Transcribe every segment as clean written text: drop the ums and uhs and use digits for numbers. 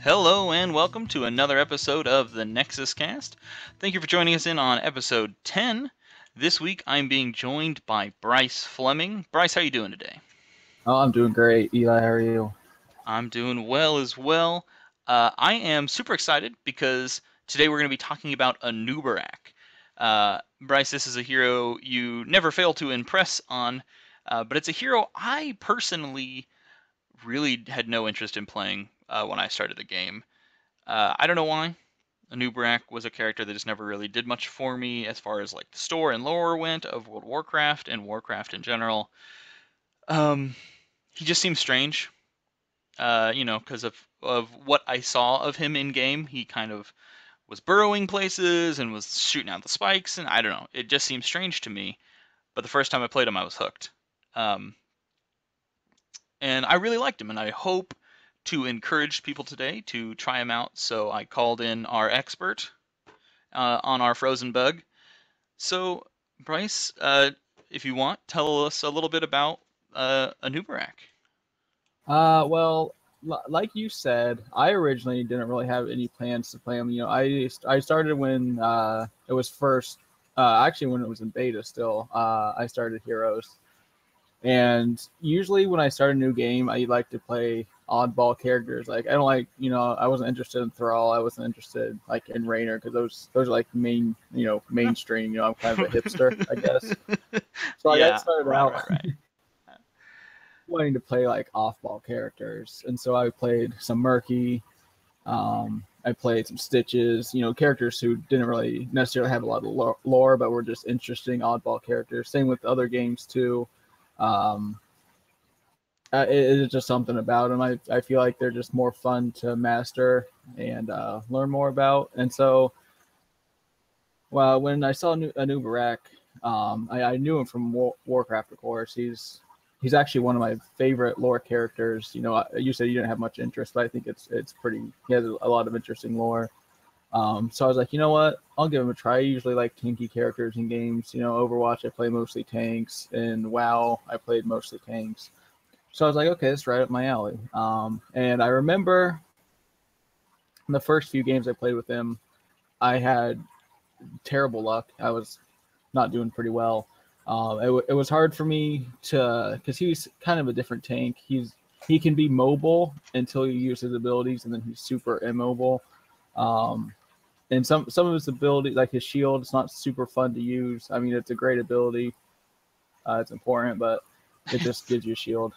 Hello and welcome to another episode of the NexusCast. Thank you for joining us in on episode 10. This week I'm being joined by Bryce Fleming. Bryce, how are you doing today? Oh, I'm doing great. Eli, how are you? I'm doing well as well. I am super excited because today we're going to be talking about Anub'arak. Bryce, this is a hero you never fail to impress on, but it's a hero I personally really had no interest in playing when I started the game. I don't know why. Anub'arak was a character that just never really did much for me as far as like the store and lore went of World of Warcraft and Warcraft in general. Um, he just seems strange, because of what I saw of him in game. He kind of was burrowing places and was shooting out the spikes, and I don't know. It just seemed strange to me. But the first time I played him, I was hooked. Um, and I really liked him, and I hope to encourage people today to try him out. So I called in our expert on our frozen bug. So, Bryce, if you want, tell us a little bit about Anub'arak. Like you said, I originally didn't really have any plans to play them. I started when it was first, actually when it was in beta still. I started Heroes, and usually when I start a new game, I like to play oddball characters. Like I don't like, I wasn't interested in Thrall. I wasn't interested like in Raynor because those are like mainstream. I'm kind of a hipster, I guess. So I Yeah, started right, out right, right. wanting to play like off-ball characters, and so I played some Murky. I played some Stitches, characters who didn't really necessarily have a lot of lore, but were just interesting oddball characters. Same with other games too. Um, it is just something about them. I feel like they're just more fun to master and learn more about. And so, well, when I saw Anub'arak, I knew him from Warcraft, of course. He's actually one of my favorite lore characters. You said you didn't have much interest, but I think it's pretty. He has a lot of interesting lore. So I was like, you know what? I'll give him a try. I usually like tanky characters in games. Overwatch, I play mostly tanks. In WoW, I played mostly tanks. So I was like, okay, that's right up my alley. And I remember in the first few games I played with him, I had terrible luck. I was not doing pretty well. It was hard for me to, because he's kind of a different tank. He can be mobile until you use his abilities, and then he's super immobile. Um, and some of his abilities, like his shield, it's not super fun to use. I mean, it's a great ability. It's important, but it just gives you a shield.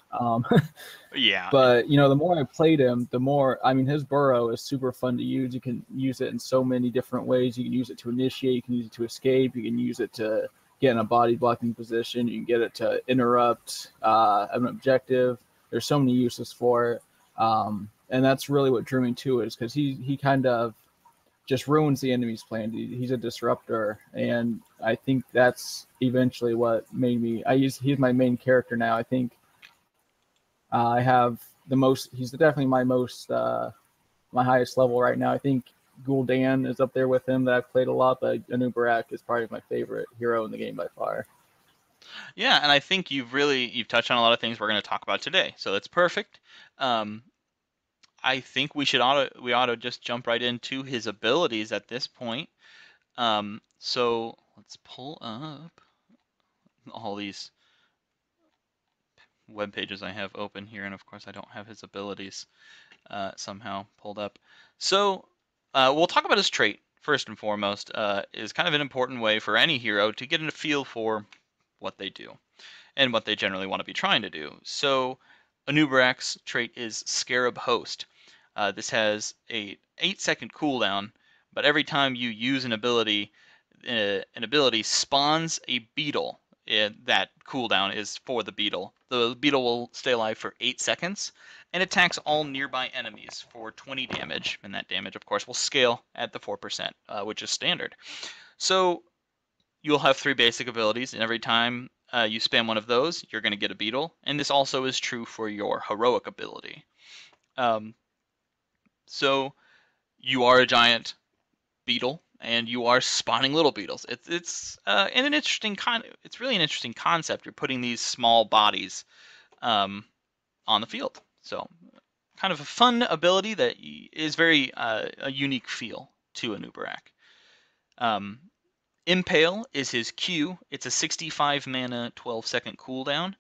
Yeah, But the more I played him, the more, I mean, his burrow is super fun to use. You can use it in so many different ways. You can use it to initiate. You can use it to escape. You can use it to get in a body blocking position. You can get it to interrupt an objective. There's so many uses for it, and that's really what drew me to it. Is because he kind of just ruins the enemy's plan. He's a disruptor, and I think that's eventually what made me. He's my main character now. I think I have the most. He's definitely my most my highest level right now. I think Gul'dan is up there with him that I've played a lot, but Anub'arak is probably my favorite hero in the game by far. yeah, and I think you've touched on a lot of things we're going to talk about today, so that's perfect. Um, I think we ought to just jump right into his abilities at this point. So let's pull up all these web pages I have open here, and of course I don't have his abilities somehow pulled up. So we'll talk about his trait first and foremost. Is kind of an important way for any hero to get a feel for what they do and what they generally want to be trying to do. So Anub'arak's trait is Scarab Host. This has a 8-second cooldown, but every time you use an ability spawns a beetle. That cooldown is for the beetle. The beetle will stay alive for 8 seconds and attacks all nearby enemies for 20 damage. And that damage, of course, will scale at the 4%, which is standard. So you'll have 3 basic abilities, and every time you spam one of those, you're going to get a beetle. And this also is true for your heroic ability. Um, so you are a giant beetle, and you are spawning little beetles. It's an interesting it's really an interesting concept. You're putting these small bodies um, on the field. So kind of a fun ability that is very a unique feel to Anub'arak. Impale is his Q. It's a 65 mana, 12-second cooldown.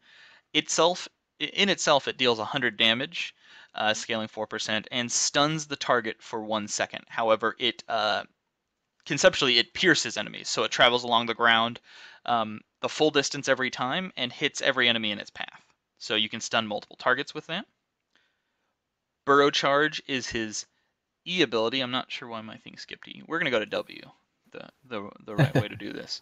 In itself, it deals 100 damage, scaling 4%, and stuns the target for 1 second. However, conceptually it pierces enemies, so it travels along the ground the full distance every time and hits every enemy in its path. So you can stun multiple targets with that. Burrow Charge is his E ability. I'm not sure why my thing skipped E. We're going to go to W, the right way to do this.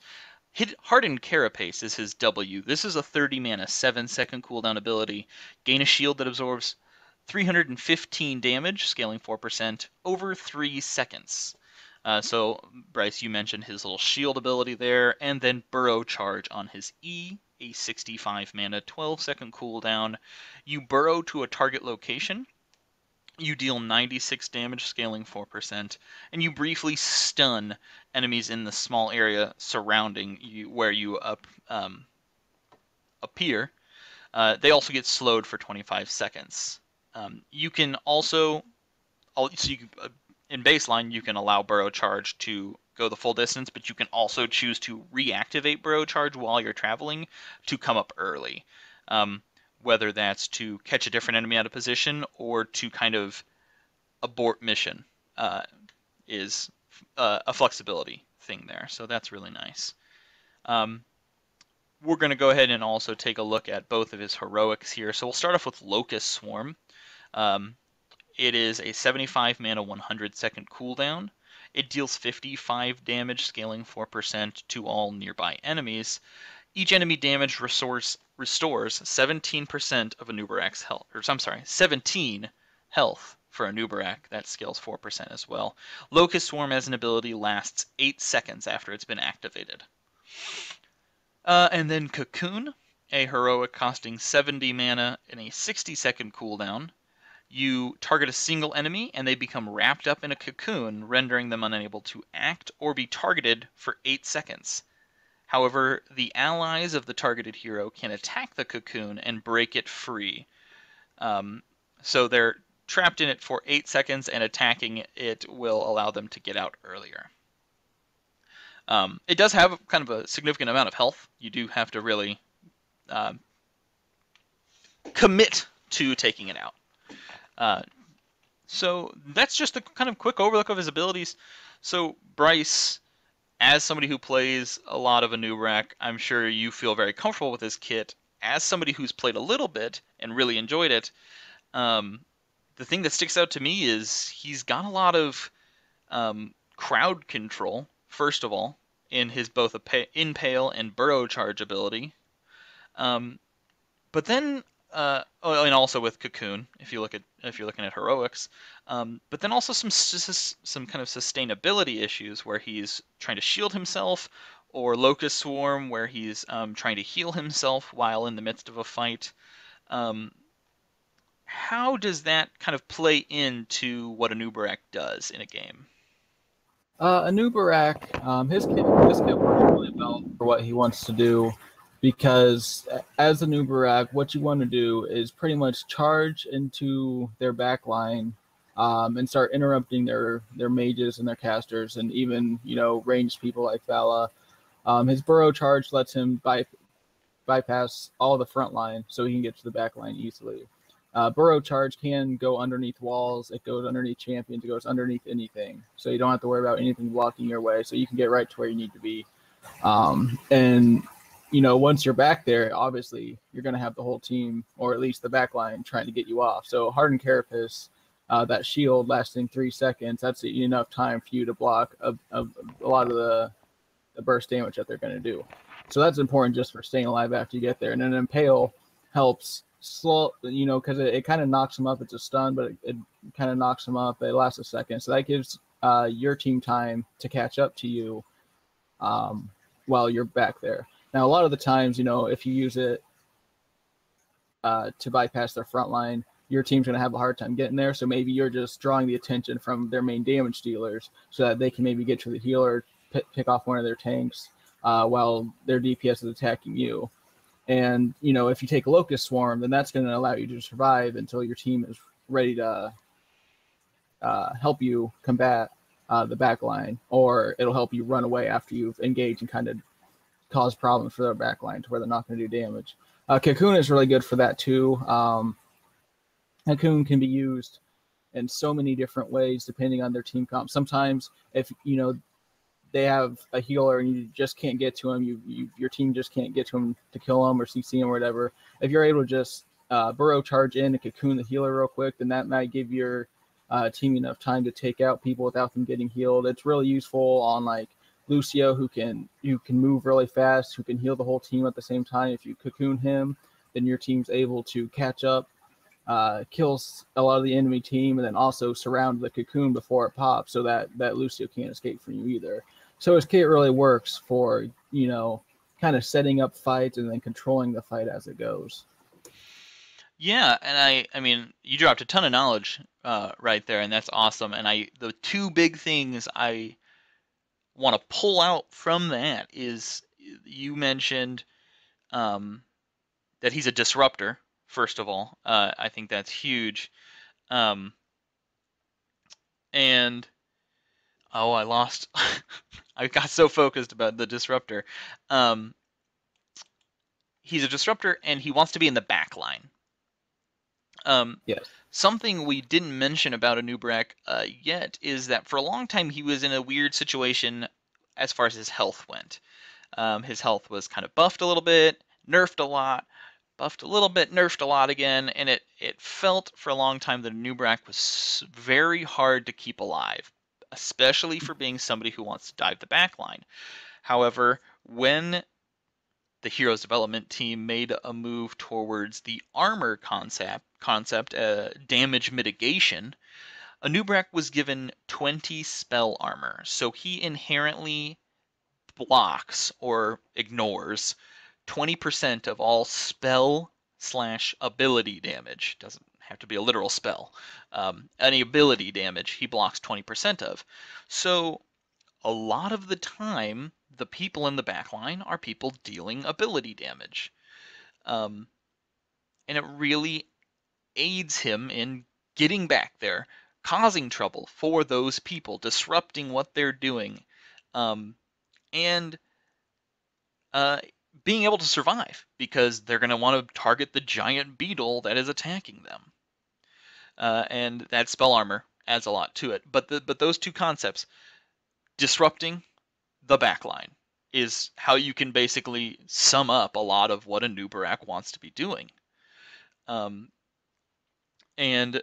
Hardened Carapace is his W. This is a 30 mana, 7-second cooldown ability. Gain a shield that absorbs 315 damage, scaling 4%, over 3 seconds. So, Bryce, you mentioned his little shield ability there, and then Burrow Charge on his E, a 65 mana, 12-second cooldown. You burrow to a target location, you deal 96 damage, scaling 4%, and you briefly stun enemies in the small area surrounding you where you appear. They also get slowed for 25 seconds. You can also, in baseline, you can allow Burrow Charge to go the full distance, but you can also choose to reactivate Burrow Charge while you're traveling to come up early. Whether that's to catch a different enemy out of position or to kind of abort mission, is a flexibility thing there. So that's really nice. We're going to go ahead and also take a look at both of his heroics here. So we'll start off with Locust Swarm. It is a 75 mana, 100-second cooldown. It deals 55 damage, scaling 4% to all nearby enemies. Each enemy damage restores 17% of Anub'arak's health. Or I'm sorry, 17 health for Anub'arak. That scales 4% as well. Locust Swarm as an ability lasts 8 seconds after it's been activated. And then Cocoon, a heroic costing 70 mana and a 60-second cooldown. You target a single enemy and they become wrapped up in a cocoon, rendering them unable to act or be targeted for 8 seconds. However, the allies of the targeted hero can attack the cocoon and break it free. So they're trapped in it for 8 seconds, and attacking it will allow them to get out earlier. It does have kind of a significant amount of health. You do have to really commit to taking it out. So that's just a kind of quick overlook of his abilities. So Bryce, as somebody who plays a lot of Anub'arak, I'm sure you feel very comfortable with his kit. As somebody who's played a little bit and really enjoyed it, the thing that sticks out to me is he's got a lot of crowd control, first of all, in his both Impale and Burrow Charge ability. But then, and also with Cocoon, if you're looking at heroics, but then also some kind of sustainability issues where he's trying to shield himself, or Locust Swarm where he's trying to heal himself while in the midst of a fight. How does that kind of play into what Anub'arak does in a game? Anub'arak, his kit works really well for what he wants to do, because as Anub'arak, what you want to do is pretty much charge into their back line and start interrupting their mages and their casters, and even ranged people like Vala. His Burrow Charge lets him bypass all the front line, so he can get to the back line easily. Burrow Charge can go underneath walls. It goes underneath champions. It goes underneath anything. So you don't have to worry about anything blocking your way. So you can get right to where you need to be. And, once you're back there, obviously you're going to have the whole team, or at least the back line, trying to get you off. So Hardened Carapace, that shield lasting 3 seconds, that's enough time for you to block a lot of the burst damage that they're going to do. So that's important just for staying alive after you get there. And then Impale helps slow, because it kind of knocks them up. It's a stun, but it kind of knocks them up. It lasts a second, so that gives your team time to catch up to you while you're back there. Now, a lot of the times, if you use it to bypass their front line, your team's going to have a hard time getting there. So maybe you're just drawing the attention from their main damage dealers so that they can maybe get to the healer, pick off one of their tanks while their DPS is attacking you. And, if you take Locust Swarm, then that's going to allow you to survive until your team is ready to help you combat the back line, or it'll help you run away after you've engaged and kind of cause problems for their back line to where they're not going to do damage. Cocoon is really good for that too. Cocoon can be used in so many different ways depending on their team comp. Sometimes if they have a healer and you just can't get to him, your team just can't get to him to kill him or CC him or whatever. If you're able to just burrow charge in and cocoon the healer real quick, then that might give your team enough time to take out people without them getting healed. It's really useful on like Lucio, who can move really fast, who can heal the whole team at the same time. If you cocoon him, then your team's able to catch up, kills a lot of the enemy team, and then also surround the cocoon before it pops so that Lucio can't escape from you either. So his kit really works for, kind of setting up fights and then controlling the fight as it goes. Yeah, and I mean, you dropped a ton of knowledge right there, and that's awesome. And the two big things I want to pull out from that is you mentioned that he's a disruptor, first of all. I think that's huge. And I lost. I got so focused about the disruptor. He's a disruptor, and he wants to be in the back line. Yes. Something we didn't mention about Anub'arak yet is that for a long time he was in a weird situation as far as his health went. His health was kind of buffed a little bit, nerfed a lot, buffed a little bit, nerfed a lot again, and it felt for a long time that Anub'arak was very hard to keep alive, especially for being somebody who wants to dive the back line. However, when the Heroes Development team made a move towards the armor concept, damage mitigation, Anub'arak was given 20 spell armor, so he inherently blocks or ignores 20% of all spell/ability damage. Doesn't have to be a literal spell. Any ability damage he blocks 20% of. So a lot of the time, the people in the backline are people dealing ability damage. And it really aids him in getting back there, causing trouble for those people, disrupting what they're doing, and being able to survive, because they're going to want to target the giant beetle that is attacking them. And that spell armor adds a lot to it. But those two concepts, disrupting the backline, is how you can basically sum up a lot of what Anub'arak wants to be doing. And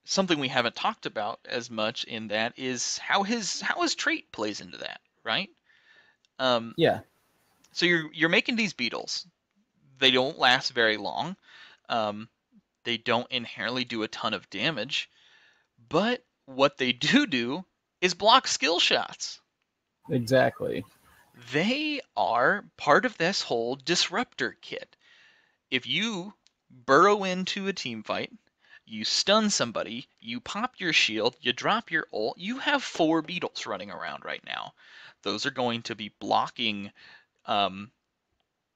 something we haven't talked about as much in that is how his trait plays into that, right? Yeah. So you're making these beetles. They don't last very long. They don't inherently do a ton of damage, but what they do is block skill shots. Exactly. They are part of this whole disruptor kit. If you burrow into a team fight, you stun somebody, you pop your shield, you drop your ult, you have 4 beetles running around right now. Those are going to be blocking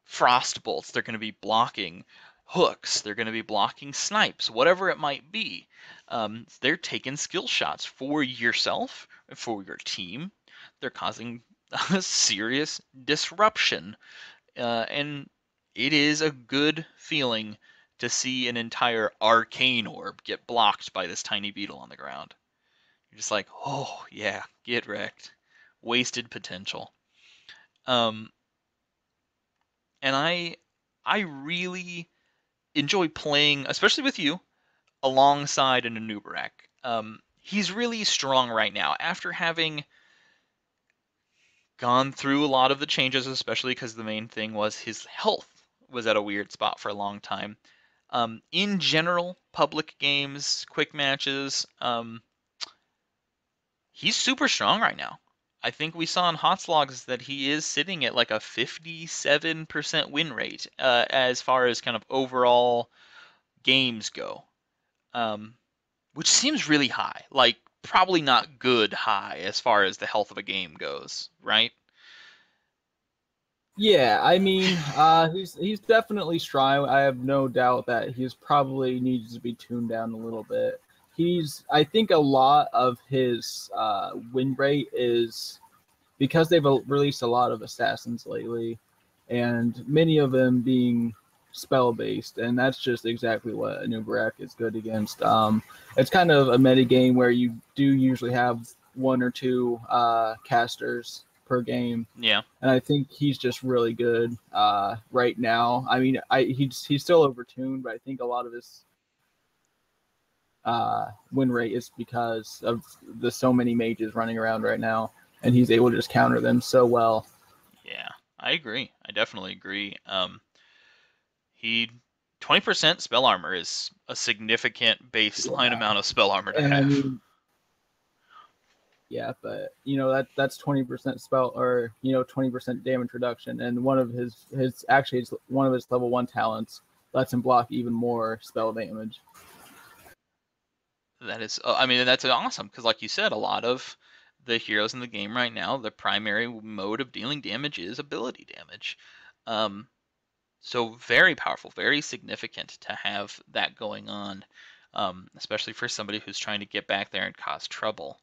frost bolts, they're going to be blocking hooks, they're going to be blocking snipes, whatever it might be. They're taking skill shots for yourself, for your team. They're causing a serious disruption. And it is a good feeling to see an entire arcane orb get blocked by this tiny beetle on the ground. You're just like, oh yeah, get wrecked. Wasted potential. And I really enjoy playing, especially with you, alongside an Anub'arak. He's really strong right now after having gone through a lot of the changes, especially because the main thing was his health was at a weird spot for a long time. In general, public games, quick matches, he's super strong right now. I think we saw in Hotslogs that he is sitting at like a 57% win rate as far as kind of overall games go, which seems really high. Like, probably not good high as far as the health of a game goes, right? Yeah, I mean, he's definitely strong. I have no doubt that he's probably needs to be tuned down a little bit. I think a lot of his win rate is because they've released a lot of assassins lately, and many of them being spell based, and that's just exactly what Anub'arak is good against. It's kind of a meta game where you do usually have one or two casters per game. Yeah. And I think he's just really good right now. I mean, he's still overtuned, but I think a lot of his win rate is because of the so many mages running around right now, and he's able to just counter them so well. Yeah, I agree. I definitely agree. He 20% spell armor is a significant baseline amount of spell armor to And have. I mean, yeah, but that's 20% spell, or 20% damage reduction, and one of his one of his level 1 talents lets him block even more spell damage. That is, I mean, that's awesome because, like you said, a lot of the heroes in the game right now, the primary mode of dealing damage is ability damage. So very powerful, very significant to have that going on, especially for somebody who's trying to get back there and cause trouble.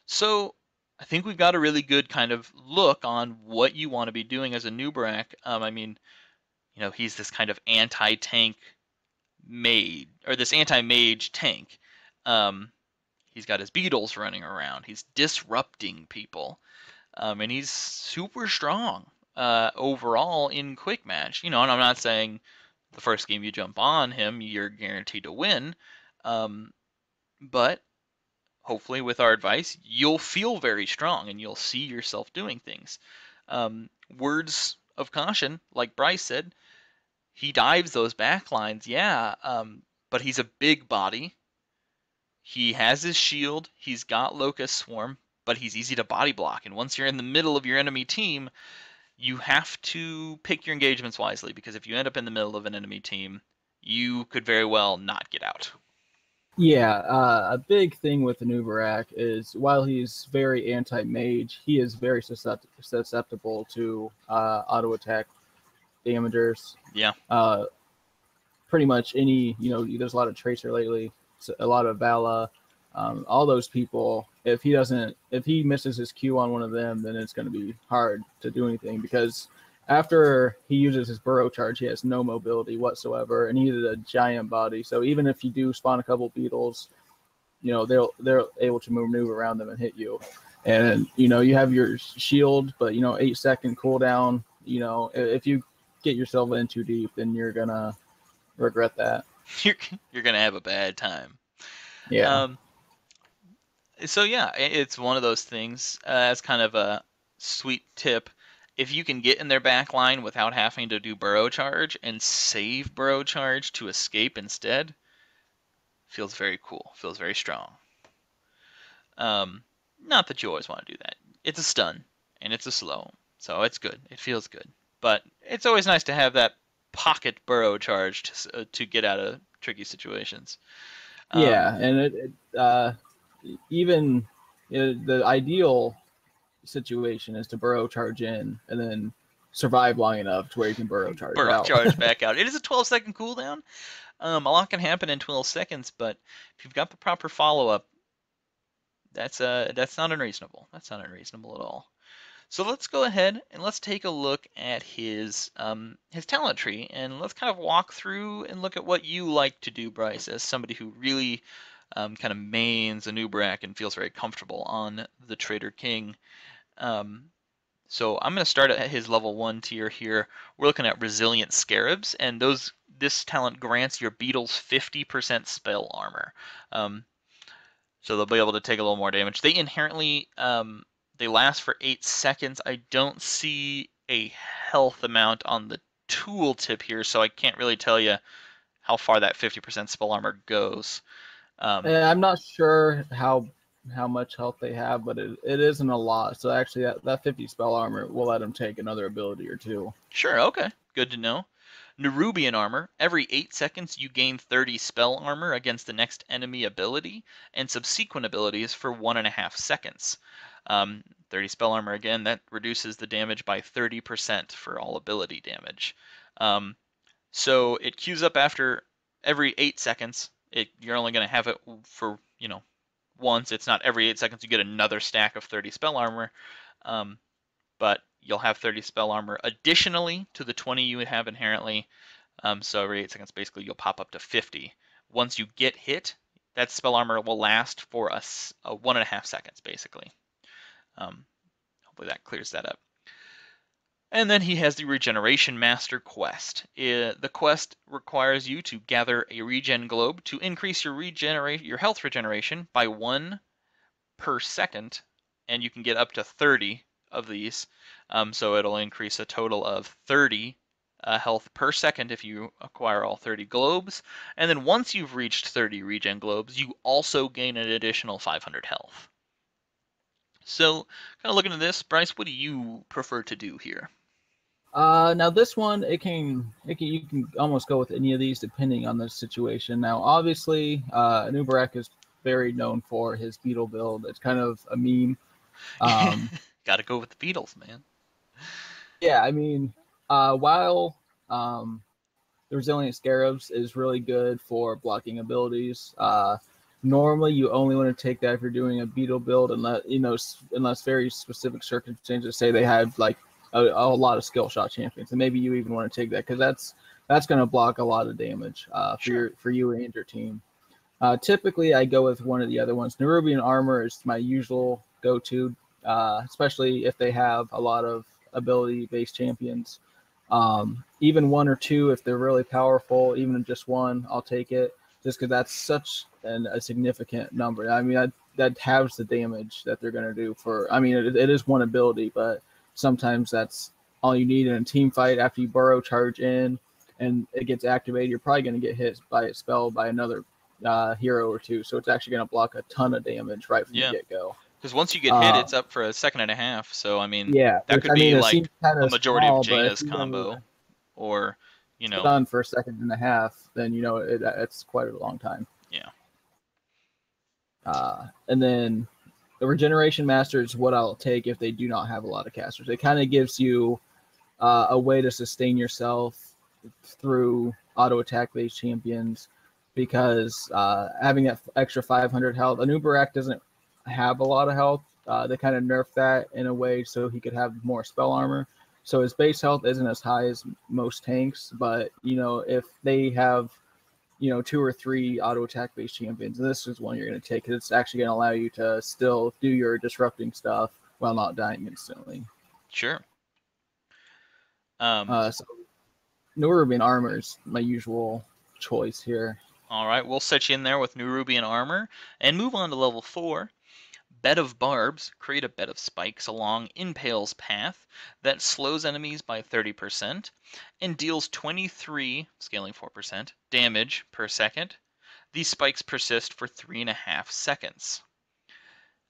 So I think we've got a really good kind of look on what you want to be doing as a Anub'arak. I mean, he's this kind of anti-tank mage, or this anti-mage tank. He's got his beetles running around. He's disrupting people, and he's super strong overall in quick match. And I'm not saying the first game you jump on him, you're guaranteed to win, but hopefully with our advice, you'll feel very strong and you'll see yourself doing things. Words of caution, like Bryce said, he dives those back lines, yeah, but he's a big body. He has his shield, he's got Locust Swarm, but he's easy to body block. And once you're in the middle of your enemy team, you have to pick your engagements wisely, because if you end up in the middle of an enemy team, you could very well not get out. Yeah, a big thing with Anub'arak is while he's very anti-mage, he is very susceptible to auto attack damagers. Yeah. Pretty much any, there's a lot of Tracer lately, a lot of Vala, all those people. If he misses his Q on one of them, then it's going to be hard to do anything, because after he uses his burrow charge, he has no mobility whatsoever, and he's a giant body. So even if you do spawn a couple beetles, they're able to maneuver around them and hit you. And you have your shield, but 8-second cooldown. If you get yourself in too deep, then you're gonna regret that. You're gonna have a bad time. Yeah. So yeah, it's one of those things. As kind of a sweet tip, if you can get in their back line without having to do burrow charge and save burrow charge to escape instead, feels very cool. Feels very strong. Not that you always want to do that. It's a stun and it's a slow, so it's good. It feels good, but it's always nice to have that pocket burrow charge to get out of tricky situations. Yeah, and even the ideal situation is to burrow charge in and then survive long enough to where you can burrow charge back out. It is a 12-second cooldown. A lot can happen in 12 seconds, but if you've got the proper follow-up, that's not unreasonable. That's not unreasonable at all. So let's go ahead and let's take a look at his talent tree, and let's kind of walk through and look at what you like to do, Bryce, as somebody who really kind of mains Anub'arak and feels very comfortable on the Traitor King. So I'm going to start at his level 1 tier here. We're looking at Resilient Scarabs, and this talent grants your beetles 50% spell armor. So they'll be able to take a little more damage. They inherently they last for 8 seconds. I don't see a health amount on the tooltip here, so I can't really tell you how far that 50% spell armor goes. I'm not sure how much health they have, but it isn't a lot. So actually, that 50 spell armor will let them take another ability or two. Sure, okay. Good to know. Nerubian armor. Every 8 seconds, you gain 30 spell armor against the next enemy ability and subsequent abilities for 1.5 seconds. 30 spell armor, again, that reduces the damage by 30% for all ability damage. So it queues up after every 8 seconds. You're only going to have it for once. It's not every 8 seconds you get another stack of 30 spell armor, but you'll have 30 spell armor additionally to the 20 you would have inherently. So every 8 seconds, basically, you'll pop up to 50. Once you get hit, that spell armor will last for a 1.5 seconds, basically. Hopefully that clears that up. And then he has the Regeneration Master quest. The quest requires you to gather a regen globe to increase your health regeneration by 1 per second, and you can get up to 30 of these. So it'll increase a total of 30 health per second if you acquire all 30 globes. And then once you've reached 30 regen globes, you also gain an additional 500 health. So, kind of looking at this, Bryce, what do you prefer to do here? Now this one, you can almost go with any of these depending on the situation. Now, obviously, Anub'arak is very known for his beetle build. It's kind of a meme. Got to go with the beetles, man. Yeah, I mean, while the Resilient Scarabs is really good for blocking abilities, normally you only want to take that if you're doing a beetle build, unless very specific circumstances say they have like a lot of skill shot champions, and maybe you even want to take that because that's going to block a lot of damage for you and your team. Typically, I go with one of the other ones. Nerubian Armor is my usual go-to, especially if they have a lot of ability-based champions. Even 1 or 2, if they're really powerful, even just 1, I'll take it, just because that's such a significant number. I mean, that halves the damage that they're going to do for. I mean, it is 1 ability, but sometimes that's all you need in a team fight. After you burrow charge in and it gets activated, you're probably going to get hit by a spell by another hero or 2. So it's actually going to block a ton of damage right from the get-go. Because once you get hit, it's up for a second and a half. So, I mean, that could be like a majority of Jaina's combo. Or, done for a second and a half, then, it's quite a long time. Yeah. And then the Regeneration Master is what I'll take if they do not have a lot of casters. It kind of gives you a way to sustain yourself through auto attack based champions, because having that extra 500 health, Anub'arak doesn't have a lot of health. They kind of nerfed that in a way so he could have more spell armor. So his base health isn't as high as most tanks, but if they have 2 or 3 auto attack based champions, and this is one you're going to take because it's actually going to allow you to still do your disrupting stuff while not dying instantly. Sure. So Nerubian Armor is my usual choice here. All right, we'll set you in there with Nerubian Armor and move on to level 4. Bed of Barbs. Create a bed of spikes along Impale's path that slows enemies by 30% and deals 23, scaling 4%, damage per second. These spikes persist for 3.5 seconds.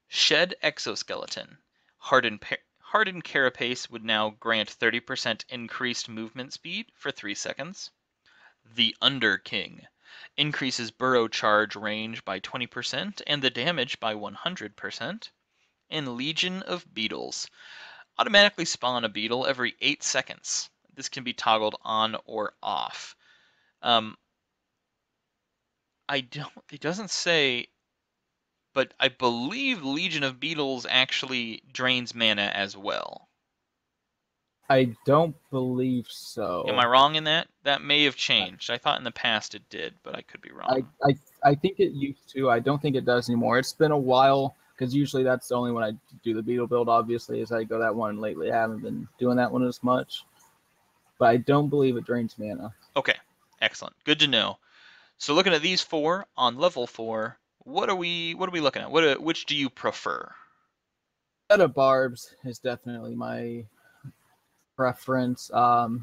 Shed Exoskeleton. Hardened Carapace would now grant 30% increased movement speed for 3 seconds. The Under King. Increases burrow charge range by 20% and the damage by 100%. And Legion of Beetles. Automatically spawn a beetle every 8 seconds. This can be toggled on or off. It doesn't say, but I believe Legion of Beetles actually drains mana as well. I don't believe so. Am I wrong in that? That may have changed. I thought in the past it did, but I could be wrong. I think it used to. I don't think it does anymore. It's been a while, because usually that's the only when I do the beetle build, obviously, is I go that one lately. I haven't been doing that one as much. But I don't believe it drains mana. Okay, excellent. Good to know. So looking at these 4 on level 4, what are we looking at? Which do you prefer? Bed of Barbs is definitely my preference.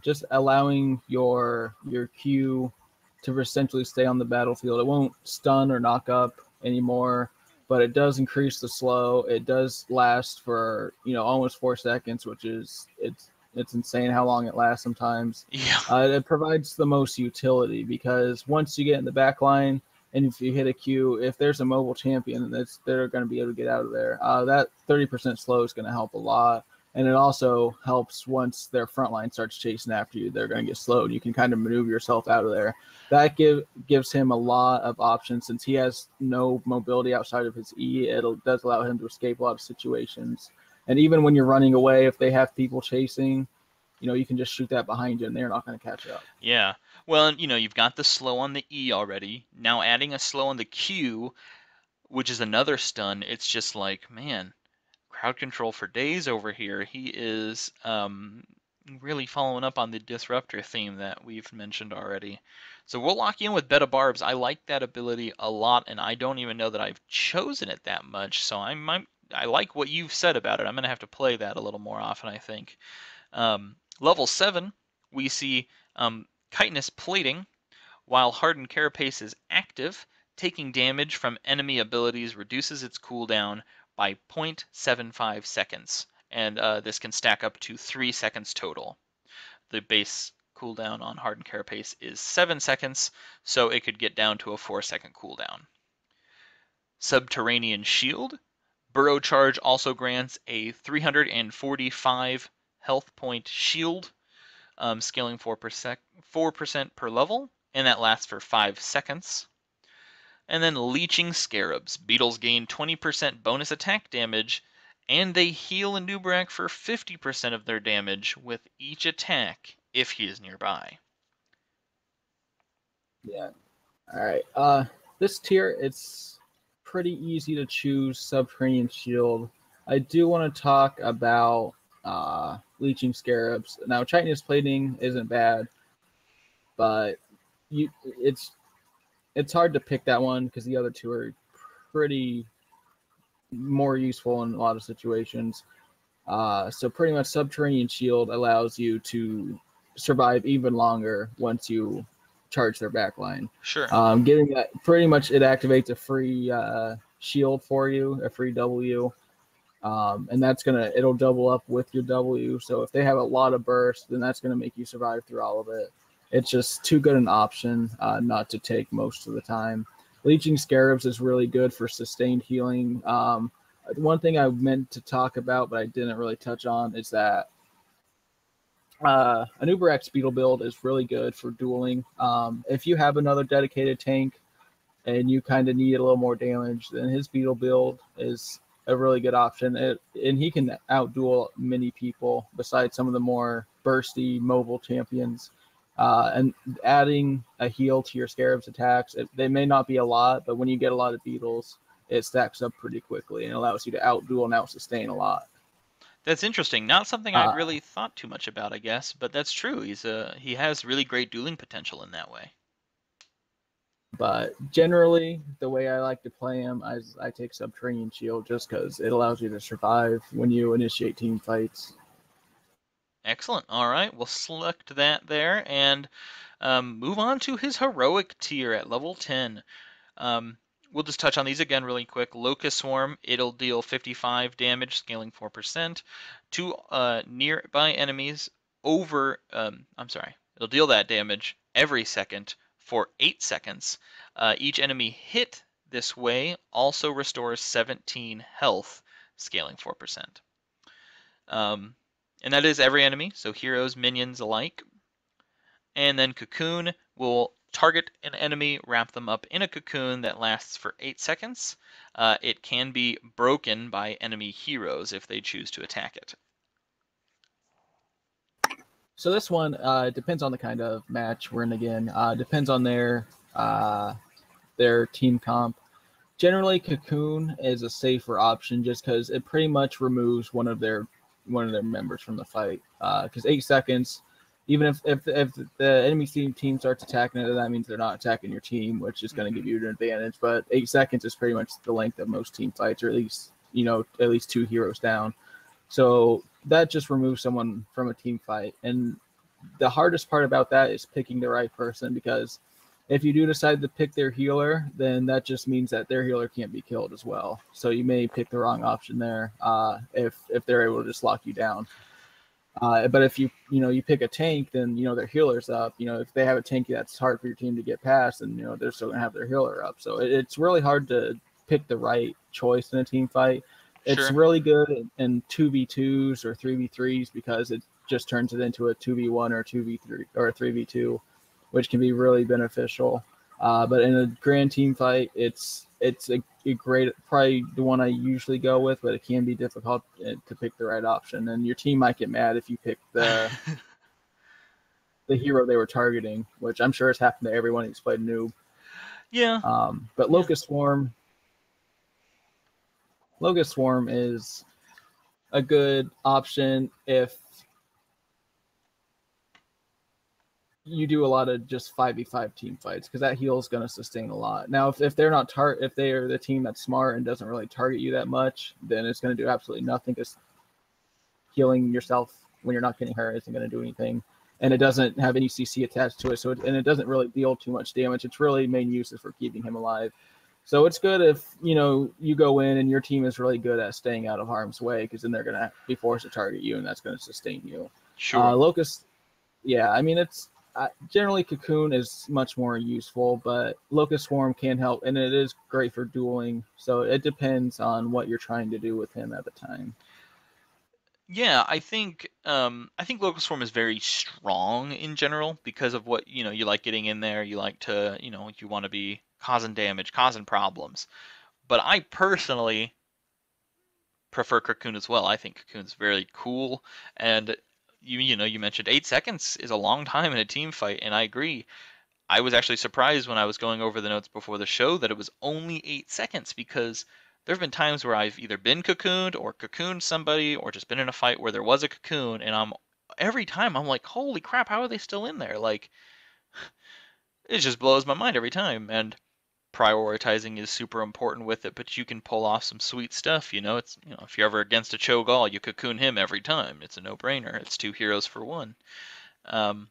Just allowing your Q to essentially stay on the battlefield. It won't stun or knock up anymore, but it does increase the slow. It does last for almost 4 seconds, which is it's insane how long it lasts sometimes. Yeah. It provides the most utility, because once you get in the back line and if you hit a Q, if there's a mobile champion, they're going to be able to get out of there. That 30% slow is going to help a lot. And it also helps once their front line starts chasing after you, they're going to get slowed. You can kind of maneuver yourself out of there. That gives him a lot of options. Since he has no mobility outside of his E, it does allow him to escape a lot of situations. And even when you're running away, if they have people chasing, you can just shoot that behind you and they're not going to catch up. Yeah. Well, you've got the slow on the E already. Now adding a slow on the Q, which is another stun, it's just like, man, crowd control for days over here. He is really following up on the disruptor theme that we've mentioned already. So we'll lock you in with Beta Barbs. I like that ability a lot, and I don't even know that I've chosen it that much. So I like what you've said about it. I'm gonna have to play that a little more often, I think. Level 7, we see chitinous plating. While hardened carapace is active, taking damage from enemy abilities reduces its cooldown by 0.75 seconds, and this can stack up to 3 seconds total. The base cooldown on hardened carapace is 7 seconds, so it could get down to a 4-second cooldown. Subterranean Shield. Burrow Charge also grants a 345 health point shield, scaling 4% per level, and that lasts for 5 seconds. And then Leeching Scarabs. Beetles gain 20% bonus attack damage, and they heal Anub'arak for 50% of their damage with each attack if he is nearby. Yeah. All right. This tier, it's pretty easy to choose Subterranean Shield. I do want to talk about Leeching Scarabs. Now, chitinous plating isn't bad, but it's hard to pick that one because the other two are pretty more useful in a lot of situations. So pretty much Subterranean Shield allows you to survive even longer once you charge their backline. Sure. Getting that, pretty much it activates a free shield for you, a free W. And it'll double up with your W. So if they have a lot of burst, then that's gonna make you survive through all of it. It's just too good an option not to take most of the time. Leeching Scarabs is really good for sustained healing. One thing I meant to talk about, but I didn't really touch on, is that Anub'arak's Beetle build is really good for dueling. If you have another dedicated tank and you kind of need a little more damage, then his Beetle build is a really good option. And he can outduel many people besides some of the more bursty mobile champions. And adding a heal to your Scarab's attacks, they may not be a lot, but when you get a lot of Beetles, it stacks up pretty quickly and allows you to outduel and outsustain a lot. That's interesting. Not something I'd really thought too much about, I guess, but that's true. He has really great dueling potential in that way. But generally, the way I like to play him, I take Subterranean Shield just because it allows you to survive when you initiate team fights. Excellent. All right, we'll select that there and move on to his heroic tier at level 10. We'll just touch on these again really quick. Locust Swarm, it'll deal 55 damage, scaling 4%, to nearby enemies it'll deal that damage every second for 8 seconds. Each enemy hit this way also restores 17 health, scaling 4%. And that is every enemy, so heroes, minions alike. And then Cocoon will target an enemy, wrap them up in a cocoon that lasts for 8 seconds. It can be broken by enemy heroes if they choose to attack it. So this one depends on the kind of match we're in again. Depends on their team comp. Generally, Cocoon is a safer option just because it pretty much removes one of their members from the fight. Because 8 seconds, even if the enemy team starts attacking it, that means they're not attacking your team, which is going to give you an advantage. But 8 seconds is pretty much the length of most team fights, or at least 2 heroes down. So that just removes someone from a team fight. And the hardest part about that is picking the right person, because if you do decide to pick their healer, then that just means that their healer can't be killed as well. So you may pick the wrong option there if they're able to just lock you down. But if you pick a tank, then their healer's up. If they have a tank that's hard for your team to get past, then they're still gonna have their healer up. So it's really hard to pick the right choice in a team fight. It's Sure. really good in 2v2s or 3v3s because it just turns it into a 2v1 or 2v3 or a 3v2, which can be really beneficial. But in a grand team fight, it's a great, probably the one I usually go with, but it can be difficult to pick the right option, and your team might get mad if you pick the hero they were targeting, which I'm sure has happened to everyone who's played Noob. Yeah. But Yeah. Locust Swarm is a good option if you do a lot of just 5v5 team fights, because that heal is going to sustain a lot. Now, if they're not if they are the team that's smart and doesn't really target you that much, then it's going to do absolutely nothing, because healing yourself when you're not getting hurt isn't going to do anything. And it doesn't have any CC attached to it, and it doesn't really deal too much damage. Its really main use is for keeping him alive. So it's good if you go in and your team is really good at staying out of harm's way, because then they're going to be forced to target you, and that's going to sustain you. Sure. Locust, yeah, I mean, it's generally Cocoon is much more useful, but Locust Swarm can help, and it is great for dueling. So it depends on what you're trying to do with him at the time. Yeah, I think Locust Swarm is very strong in general because of what, you like getting in there, you like to, you want to be causing damage, causing problems. But I personally prefer Cocoon as well. I think Cocoon's very cool, and you mentioned 8 seconds is a long time in a team fight, and I agree. I was actually surprised when I was going over the notes before the show that it was only 8 seconds, because there have been times where I've either been cocooned or cocooned somebody or just been in a fight where there was a cocoon, and every time I'm like, holy crap, how are they still in there? Like, it just blows my mind every time. And prioritizing is super important with it, but you can pull off some sweet stuff. It's if you're ever against a Cho'Gall, you cocoon him every time. It's a no-brainer. It's two heroes for one. Um,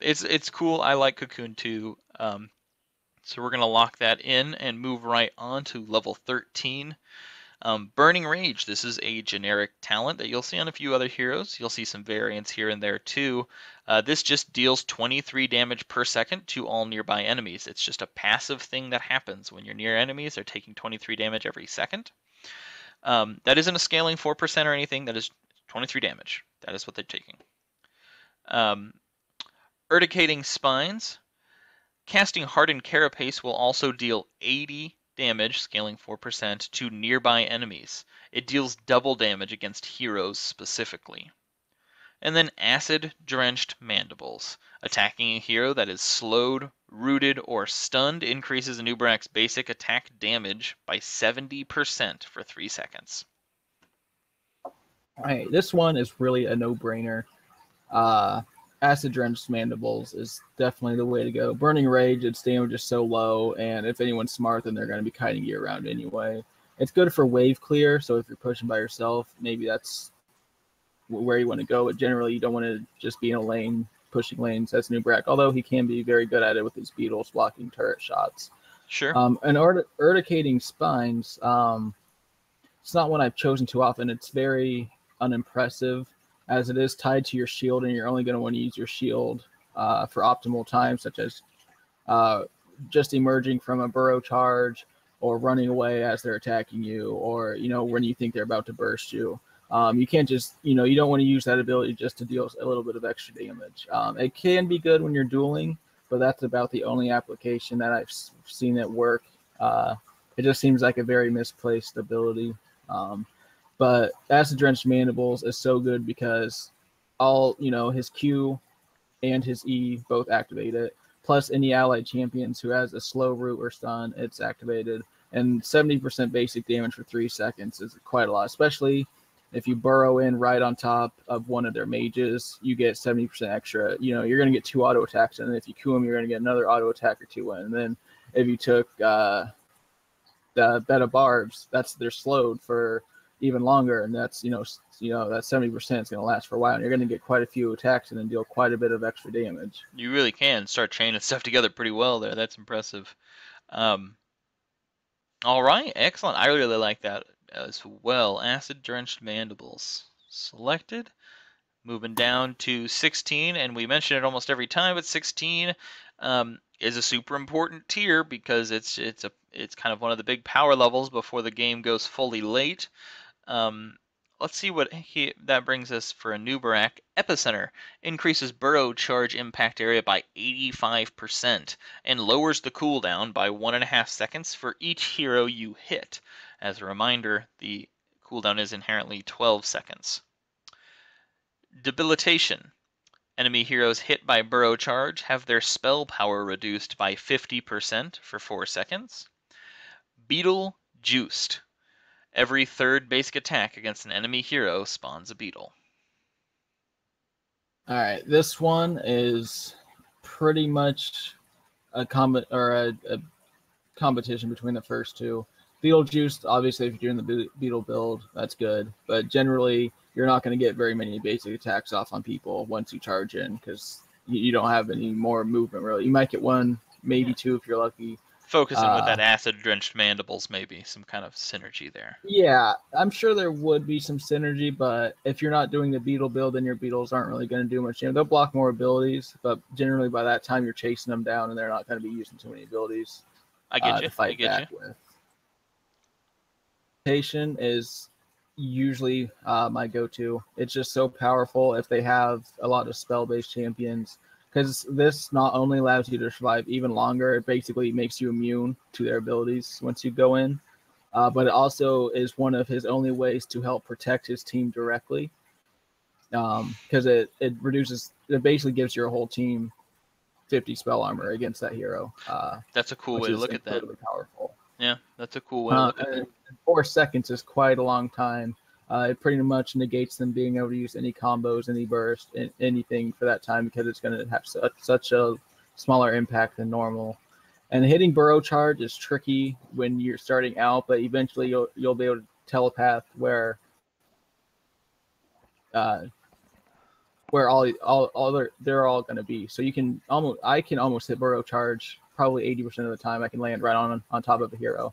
it's cool. I like Cocoon too. So we're gonna lock that in and move right on to level 13. Burning Rage. This is a generic talent that you'll see on a few other heroes. You'll see some variants here and there too. This just deals 23 damage per second to all nearby enemies. It's just a passive thing that happens when you're near enemies. They're taking 23 damage every second. That isn't a scaling 4% or anything. That is 23 damage. That is what they're taking. Urticating Spines. Casting Hardened Carapace will also deal 80 damage, scaling 4%, to nearby enemies. It deals double damage against heroes specifically. And then Acid Drenched Mandibles. Attacking a hero that is slowed, rooted, or stunned increases Anub'arak's basic attack damage by 70% for 3 seconds. All right, this one is really a no-brainer. Acid Drenched Mandibles is definitely the way to go. Burning Rage, its damage is so low, and if anyone's smart, then they're going to be kiting you around anyway. It's good for wave clear, so if you're pushing by yourself, maybe that's where you want to go. But generally, you don't want to just be in a lane, pushing lanes as Anub'arak, although he can be very good at it with his beetles blocking turret shots. Sure. And Urticating Spines, it's not one I've chosen too often. It's very unimpressive, as it is tied to your shield, and you're only going to want to use your shield for optimal times, such as just emerging from a burrow charge, or running away as they're attacking you, or when you think they're about to burst you. You can't just you don't want to use that ability just to deal a little bit of extra damage. It can be good when you're dueling, but that's about the only application that I've seen it work. It just seems like a very misplaced ability. But Acid Drenched Mandibles is so good because all his Q and his E both activate it. Plus any allied champions who has a slow root or stun, it's activated. And 70% basic damage for 3 seconds is quite a lot, especially if you burrow in right on top of one of their mages, you get 70% extra. You're going to get 2 auto attacks, and if you Q them, you're going to get another auto attack or 2 in. And then if you took the Beta Barbs, they're slowed for even longer, and that's that 70% is going to last for a while, and you're going to get quite a few attacks and then deal quite a bit of extra damage. You really can start chaining stuff together pretty well there. That's impressive. All right, excellent. I really like that as well. Acid Drenched Mandibles selected. Moving down to 16, and we mention it almost every time, but 16 is a super important tier because it's kind of one of the big power levels before the game goes fully late. Let's see what that brings us for Anub'arak. Epicenter increases burrow charge impact area by 85% and lowers the cooldown by 1.5 seconds for each hero you hit. As a reminder, the cooldown is inherently 12 seconds. Debilitation. Enemy heroes hit by burrow charge have their spell power reduced by 50% for 4 seconds. Beetle Juiced. Every third basic attack against an enemy hero spawns a beetle. All right, this one is pretty much a competition between the first two. Beetlejuice, obviously, if you're doing the beetle build, that's good. But generally, you're not going to get very many basic attacks off on people once you charge in because you don't have any more movement, really. You might get one, maybe two if you're lucky. Focusing with that acid-drenched mandibles, maybe some kind of synergy there. Yeah, I'm sure there would be some synergy, but if you're not doing the beetle build, then your beetles aren't really going to do much damage. They'll block more abilities, but generally by that time you're chasing them down, and they're not going to be using too many abilities. I get you. To fight back with. Patient is usually my go-to. It's just so powerful if they have a lot of spell-based champions. Because this not only allows you to survive even longer, it basically makes you immune to their abilities once you go in. But it also is one of his only ways to help protect his team directly. Because it basically gives your whole team 50 spell armor against that hero. That's a cool way to look at that. Powerful. Yeah, that's a cool way to look at that. 4 seconds is quite a long time. It pretty much negates them being able to use any combos, any burst, anything for that time because it's going to have such a smaller impact than normal. And hitting burrow charge is tricky when you're starting out, but eventually you'll be able to telepath where they're all going to be. So I can almost hit burrow charge probably 80% of the time. I can land right on top of a hero.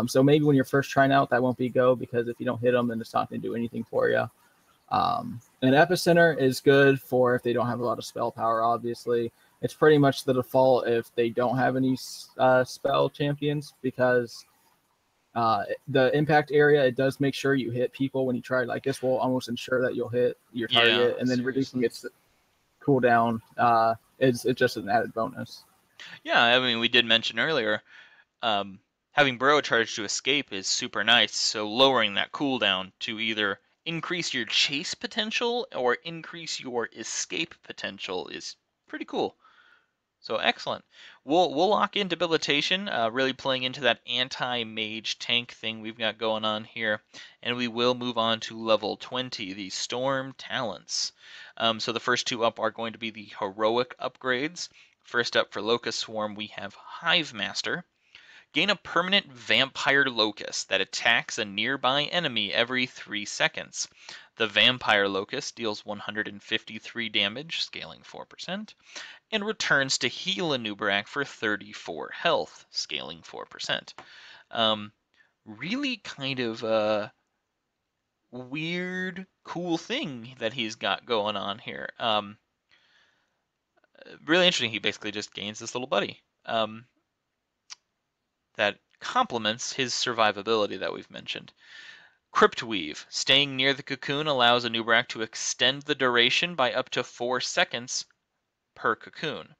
So maybe when you're first trying out, that won't be go because if you don't hit them, then it's not going to do anything for you. And Epicenter is good for if they don't have a lot of spell power, obviously. It's pretty much the default if they don't have any spell champions because the impact area, it does make sure you hit people when you try. Like this will almost ensure that you'll hit your target, and then reducing its cooldown is just an added bonus. Yeah, I mean, we did mention earlier having burrow charge to escape is super nice, so lowering that cooldown to either increase your chase potential or increase your escape potential is pretty cool. So excellent. We'll lock in debilitation, really playing into that anti-mage tank thing we've got going on here, and we will move on to level 20, the Storm Talents. So the first two up are going to be the heroic upgrades. First up for Locust Swarm, we have Hive Master. Gain a permanent vampire locust that attacks a nearby enemy every 3 seconds. The vampire locust deals 153 damage, scaling 4%, and returns to heal Anub'arak for 34 health, scaling 4%. Really kind of a weird, cool thing that he's got going on here. Really interesting. He basically just gains this little buddy. That complements his survivability that we've mentioned. Cryptweave. Staying near the cocoon allows Anub'arak to extend the duration by up to 4 seconds per cocoon.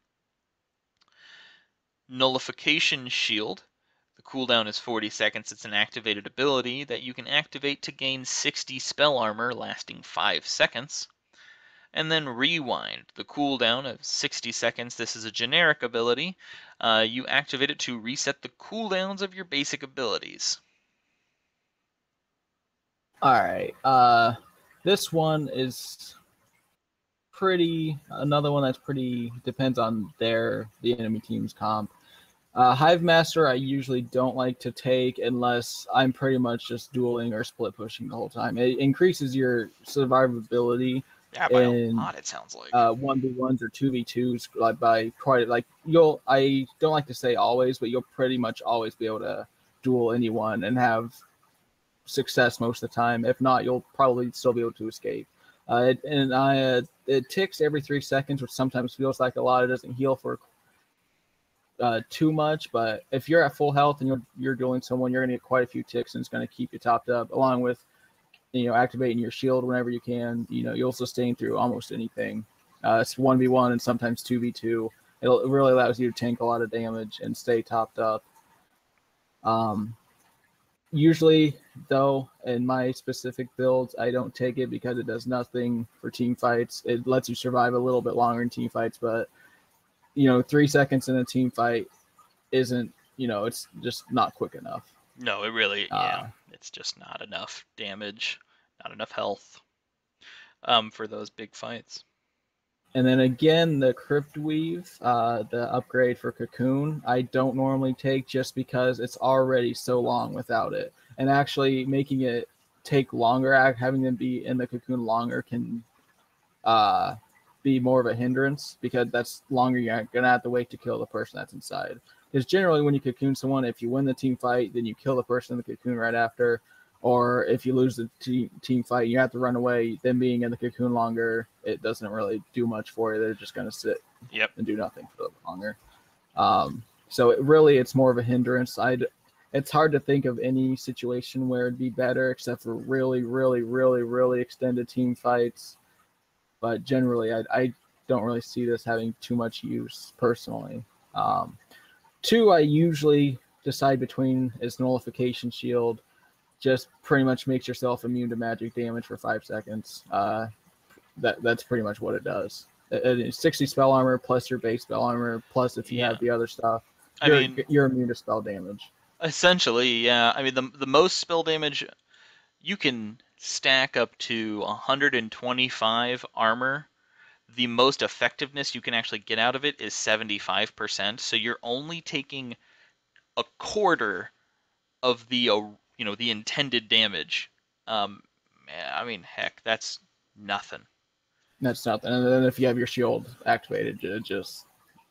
Nullification Shield. The cooldown is 40 seconds. It's an activated ability that you can activate to gain 60 spell armor lasting 5 seconds. And then Rewind, the cooldown of 60 seconds. This is a generic ability. You activate it to reset the cooldowns of your basic abilities. All right. This one is another one that's pretty depends on the enemy team's comp. Hive Master I usually don't like to take unless I'm pretty much just dueling or split pushing the whole time. It increases your survivability. Yeah, by a lot, it sounds like. 1v1s or 2v2s by quite I don't like to say always, but you'll pretty much always be able to duel anyone and have success most of the time. If not, you'll probably still be able to escape. It ticks every 3 seconds, which sometimes feels like a lot. It doesn't heal for too much, but if you're at full health and you're dueling someone, you're going to get quite a few ticks, and it's going to keep you topped up, along with activating your shield whenever you can. You'll sustain through almost anything. It's 1v1 and sometimes 2v2. It really allows you to tank a lot of damage and stay topped up. Usually, though, in my specific builds, I don't take it because it does nothing for team fights. It lets you survive a little bit longer in team fights, but 3 seconds in a team fight isn't, it's just not quick enough. No, it really, it's just not enough damage, not enough health for those big fights. And then again, the Crypt Weave, the upgrade for Cocoon, I don't normally take just because it's already so long without it. And actually making it take longer, having them be in the Cocoon longer can be more of a hindrance, because that's longer you're going to have to wait to kill the person that's inside. Because generally when you Cocoon someone, if you win the team fight, then you kill the person in the Cocoon right after. Or if you lose the team fight, you have to run away. Them being in the Cocoon longer, it doesn't really do much for you. They're just going to sit and do nothing for longer. So it's more of a hindrance. It's hard to think of any situation where it'd be better, except for really, really, really, really extended team fights. But generally, I don't really see this having too much use personally. 2, I usually decide between is Nullification Shield. Just pretty much makes yourself immune to magic damage for 5 seconds. That's pretty much what it does. It's 60 spell armor plus your base spell armor, plus if you have the other stuff, you're immune to spell damage. Essentially, yeah. I mean, the most spell damage, you can stack up to 125 armor. The most effectiveness you can actually get out of it is 75%. So you're only taking a quarter of the the intended damage. I mean, heck, that's nothing. That's nothing. And then if you have your shield activated, it just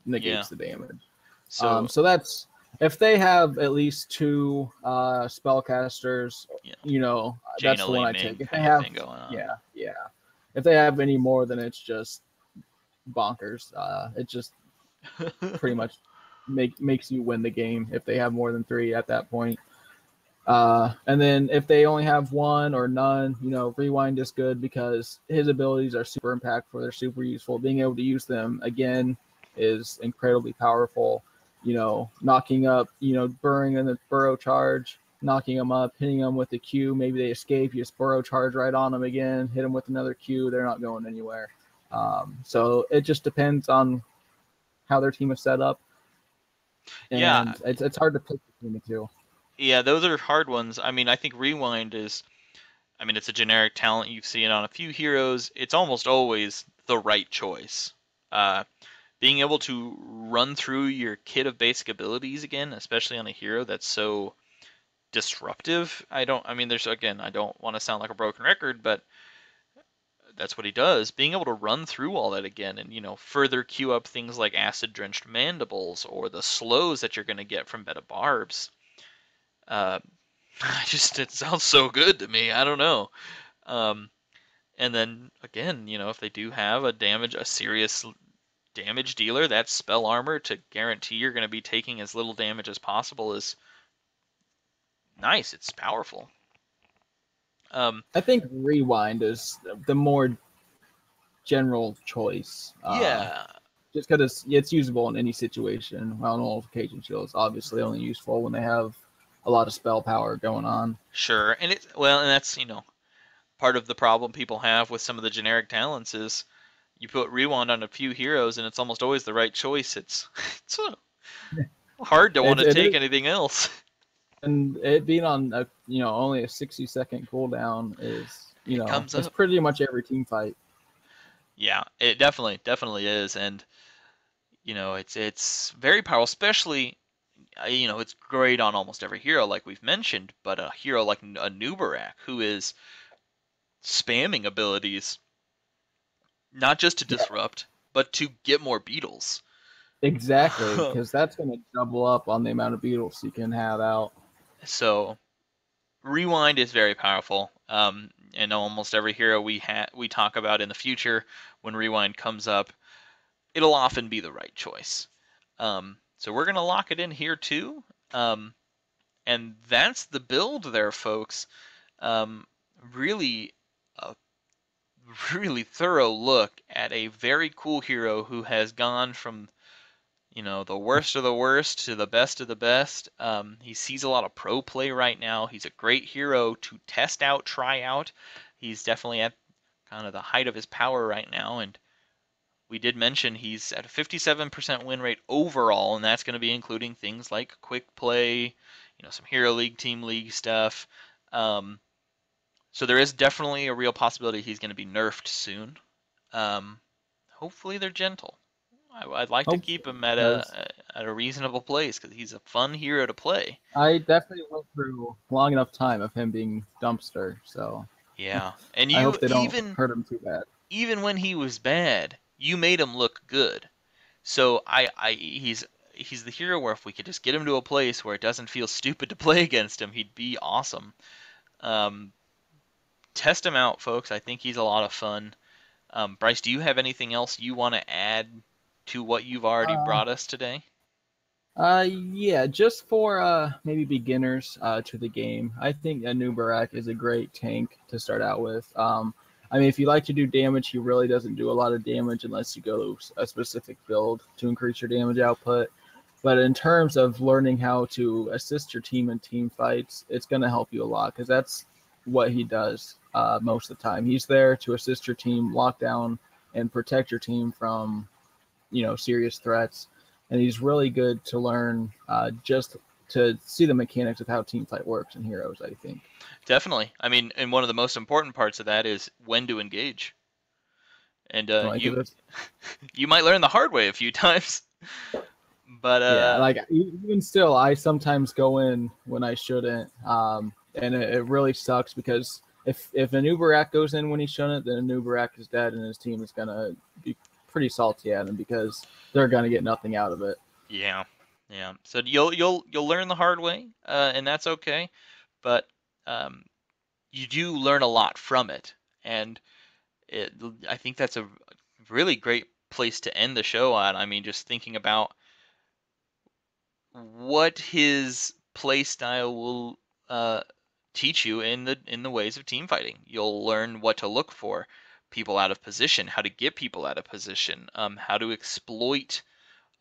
negates the damage. So that's, if they have at least 2 spellcasters, that's the one I take. If they have, if they have any more, then it's just bonkers. It just pretty much makes you win the game if they have more than 3 at that point. And then if they only have 1 or none, Rewind is good because his abilities are super impactful. They're super useful. Being able to use them again is incredibly powerful. Knocking up, burrowing in the burrow charge, knocking them up, hitting them with the Q. Maybe they escape. You just burrow charge right on them again, hit them with another Q. They're not going anywhere. So it just depends on how their team is set up. And it's hard to pick between the 2. Yeah, those are hard ones. I mean, I think Rewind is, it's a generic talent. You see it on a few heroes. It's almost always the right choice. Being able to run through your kit of basic abilities again, especially on a hero that's so disruptive. I don't want to sound like a broken record, but that's what he does. Being able to run through all that again and, further queue up things like acid-drenched mandibles or the slows that you're going to get from Beta Barbs. It sounds so good to me. I don't know. And then again, if they do have a serious damage dealer, that spell armor to guarantee you're going to be taking as little damage as possible is nice. It's powerful. I think Rewind is the more general choice. Just because it's usable in any situation. While Nullification Shield is obviously only useful when they have a lot of spell power going on. Sure, and that's part of the problem people have with some of the generic talents is you put Rewind on a few heroes and it's almost always the right choice. It's hard to want to take anything else. And it being on only a 60-second cooldown is it's pretty much every team fight. Yeah, it definitely is, and it's very powerful, especially it's great on almost every hero like we've mentioned, but a hero like Anub'arak who is spamming abilities not just to disrupt, but to get more beetles. Exactly, because that's going to double up on the amount of beetles you can have out. So, Rewind is very powerful. And almost every hero we talk about in the future, when Rewind comes up, it'll often be the right choice. So we're going to lock it in here too. And that's the build there, folks. really a really thorough look at a very cool hero who has gone from, the worst of the worst to the best of the best. He sees a lot of pro play right now. He's a great hero to test out, try out. He's definitely at kind of the height of his power right now, and we did mention he's at a 57% win rate overall, and that's going to be including things like quick play, some Hero League, Team League stuff. So there is definitely a real possibility he's going to be nerfed soon. Hopefully they're gentle. I'd like to keep him at a reasonable place because he's a fun hero to play. I definitely went through long enough time of him being dumpster, so yeah. And I hope they don't hurt him too bad. Even when he was bad, you made him look good. So he's the hero where if we could just get him to a place where it doesn't feel stupid to play against him, he'd be awesome. Test him out, folks. I think he's a lot of fun. Bryce, do you have anything else you want to add to what you've already brought us today? Yeah, just for maybe beginners to the game, I think Anub'arak is a great tank to start out with. I mean, if you like to do damage, he really doesn't do a lot of damage unless you go a specific build to increase your damage output. But in terms of learning how to assist your team in team fights, it's going to help you a lot because that's what he does most of the time. He's there to assist your team, lock down, and protect your team from, serious threats. And he's really good to learn just to see the mechanics of how team fight works in Heroes, I think. Definitely. I mean, and one of the most important parts of that is when to engage. And you might learn the hard way a few times. But yeah, like even still, I sometimes go in when I shouldn't, and it really sucks because if Anub'arak goes in when he shouldn't, then Anub'arak is dead, and his team is gonna be pretty salty at him because they're gonna get nothing out of it. Yeah. So you'll learn the hard way, and that's okay. But you do learn a lot from it, and I think that's a really great place to end the show on. I mean, just thinking about what his play style will teach you in the ways of team fighting. You'll learn what to look for, people out of position, how to get people out of position, how to exploit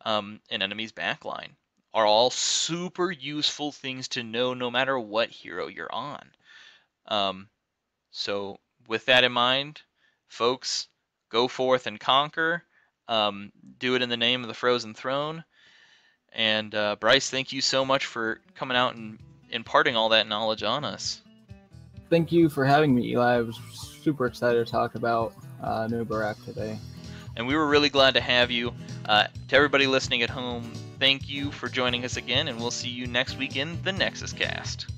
an enemy's backline, are all super useful things to know no matter what hero you're on. So with that in mind, folks, go forth and conquer. Do it in the name of the Frozen Throne. And Bryce, thank you so much for coming out and imparting all that knowledge on us. Thank you for having me, Eli. I was super excited to talk about Anub'arak today. And we were really glad to have you. To everybody listening at home, thank you for joining us again, and we'll see you next week in the NexusCast.